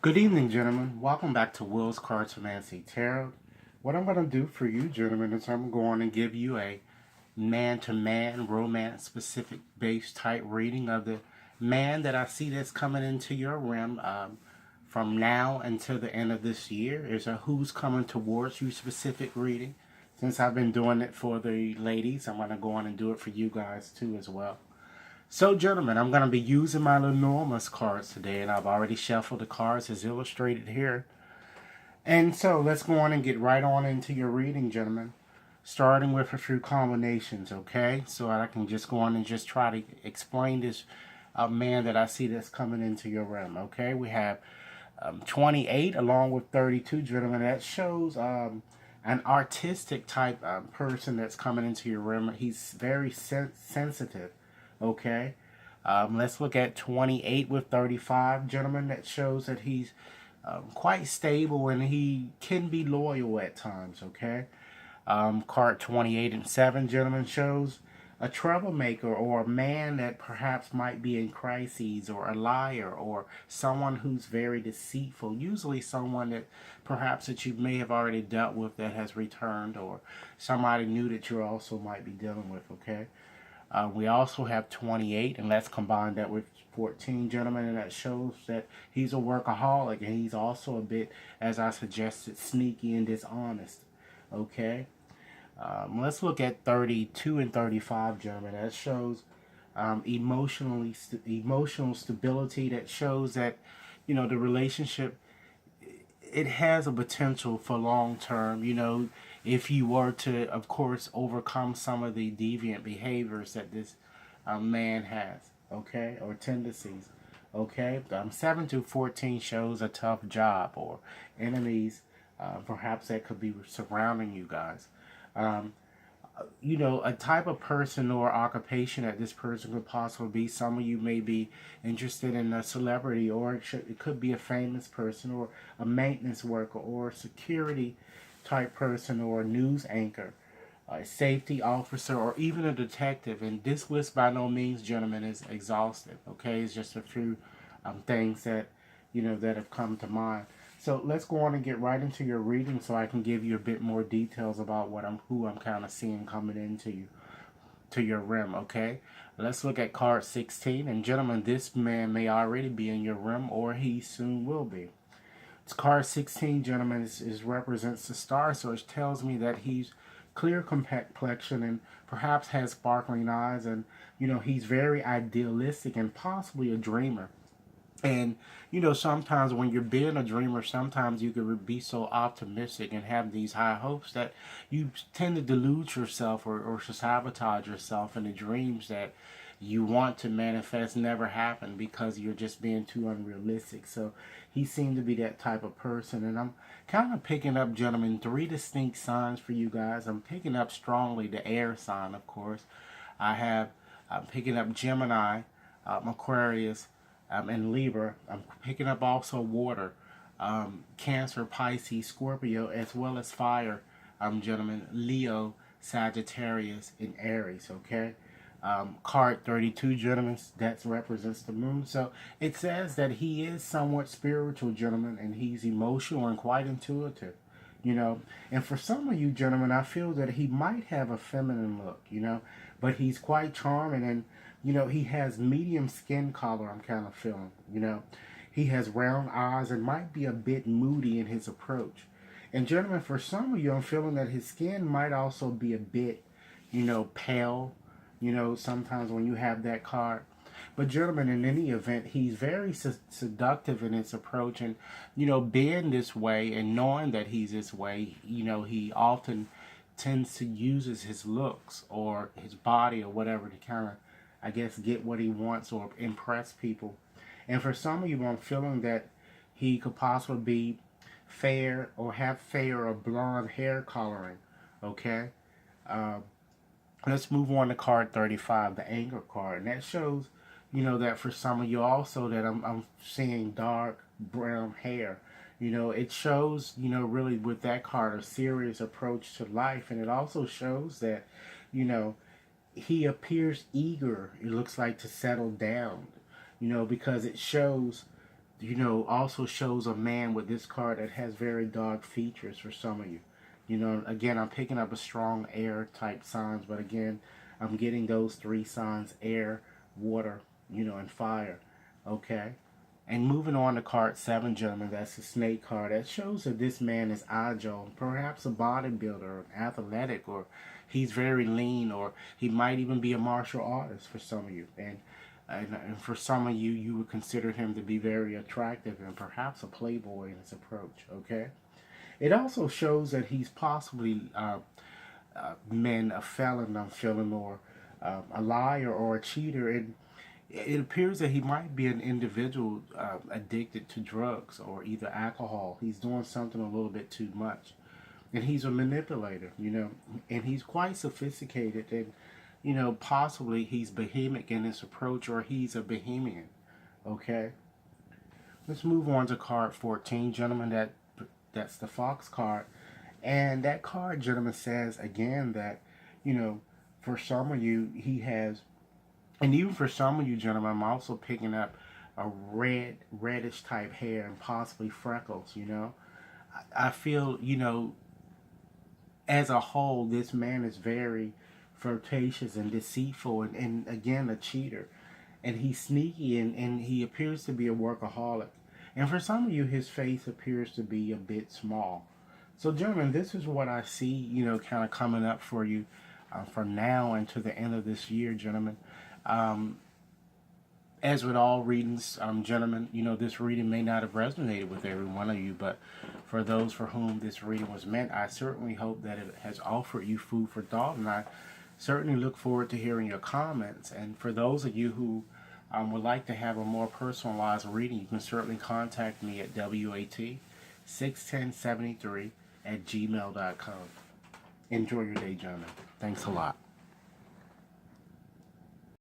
Good evening, gentlemen. Welcome back to Will's Cartomancy Tarot. What I'm going to do for you, gentlemen, is I'm going to give you a man-to-man, romance-specific base type reading of the man that I see that's coming into your realm from now until the end of this year. It's a who's coming towards you specific reading. Since I've been doing it for the ladies, I'm going to go on and do it for you guys too as well. So, gentlemen, I'm going to be using my Lenormand's cards today, and I've already shuffled the cards as illustrated here. And so, let's go on and get right on into your reading, gentlemen. Starting with a few combinations, okay? So I can just go on and just try to explain this man that I see that's coming into your realm, okay? We have 28 along with 32, gentlemen. That shows an artistic type person that's coming into your realm. He's very sensitive, okay? Let's look at 28 with 35, gentlemen. That shows that he's quite stable and he can be loyal at times, okay? Card 28 and 7, gentlemen, shows a troublemaker or a man that perhaps might be in crises, or a liar, or someone who's very deceitful, usually someone that perhaps that you may have already dealt with that has returned, or somebody new that you also might be dealing with, okay? We also have 28, and let's combine that with 14, gentlemen, and that shows that he's a workaholic, and he's also a bit, as I suggested, sneaky and dishonest, okay? Let's look at 32 and 35, gentlemen. That shows emotional stability. That shows that the relationship, it has a potential for long term. If you were to, of course, overcome some of the deviant behaviors that this man has, okay, or tendencies, okay. 7 to 14 shows a tough job or enemies, perhaps that could be surrounding you guys. Um, a type of person or occupation that this person could possibly be. Some of you may be interested in a celebrity, or it could be a famous person, or a maintenance worker, or a security type person, or a news anchor, a safety officer, or even a detective. And this list, by no means, gentlemen, is exhaustive. Okay, it's just a few things that that have come to mind. So let's go on and get right into your reading, so I can give you a bit more details about who I'm kind of seeing coming into you to your rim. Okay, let's look at card 16, and gentlemen, this man may already be in your rim, or he soon will be. It's card 16, gentlemen, is represents the star, so it tells me that he's clear complexion and perhaps has sparkling eyes, and he's very idealistic and possibly a dreamer. And sometimes when you're being a dreamer, sometimes you can be so optimistic and have these high hopes that you tend to delude yourself, or sabotage yourself, in the dreams that you want to manifest never happen because you're just being too unrealistic. So he seemed to be that type of person. And I'm kind of picking up, gentlemen, three distinct signs for you guys. I'm picking up strongly the air sign, of course. I'm picking up Gemini, Aquarius, and Libra. I'm picking up also water, Cancer, Pisces, Scorpio, as well as fire, gentlemen, Leo, Sagittarius, and Aries, okay? Card 32, gentlemen, that represents the moon. So it says that he is somewhat spiritual, gentlemen, and he's emotional and quite intuitive. And for some of you gentlemen, I feel that he might have a feminine look, but he's quite charming, and he has medium skin color. I'm kind of feeling, he has round eyes and might be a bit moody in his approach. And gentlemen, for some of you, I'm feeling that his skin might also be a bit, pale. Sometimes when you have that card. But gentlemen, in any event, he's very seductive in his approach, and being this way and knowing that he's this way, he often tends to uses his looks or his body or whatever to kind of, I guess, get what he wants or impress people. And for some of you, I'm feeling that he could possibly be fair, or have fair or blonde hair coloring. Okay. Um, let's move on to card 35, the anger card. And that shows, that for some of you also, that I'm seeing dark brown hair. It shows, really with that card, a serious approach to life. And it also shows that, you know, he appears eager, it looks like, to settle down, because it shows also shows a man with this card that has very dark features for some of you. Again, I'm picking up a strong air type signs, but again, I'm getting those three signs: air, water, and fire. Okay? And moving on to card 7, gentlemen, that's the snake card. That shows that this man is agile, perhaps a bodybuilder, athletic, or he's very lean, or he might even be a martial artist for some of you. And for some of you, you would consider him to be very attractive and perhaps a playboy in his approach. Okay? It also shows that he's possibly a felon, I'm feeling, or a liar or a cheater. And it appears that he might be an individual addicted to drugs or either alcohol. He's doing something a little bit too much. And he's a manipulator, and he's quite sophisticated. And, possibly he's bohemic in his approach, or he's a bohemian. Okay? Let's move on to card 14, gentlemen. That's the Fox card. And that card, gentlemen, says again that, for some of you, he has, and even for some of you, gentlemen, I'm also picking up a reddish type hair and possibly freckles, I feel, as a whole, this man is very flirtatious and deceitful, and again, a cheater. And he's sneaky, and he appears to be a workaholic. And for some of you, his face appears to be a bit small. So, gentlemen, this is what I see, kind of coming up for you from now until the end of this year, gentlemen. As with all readings, gentlemen, this reading may not have resonated with every one of you, but for those for whom this reading was meant, I certainly hope that it has offered you food for thought, and I certainly look forward to hearing your comments. And for those of you who would like to have a more personalized reading, you can certainly contact me at WAT61073 at gmail.com. Enjoy your day, gentlemen. Thanks a lot.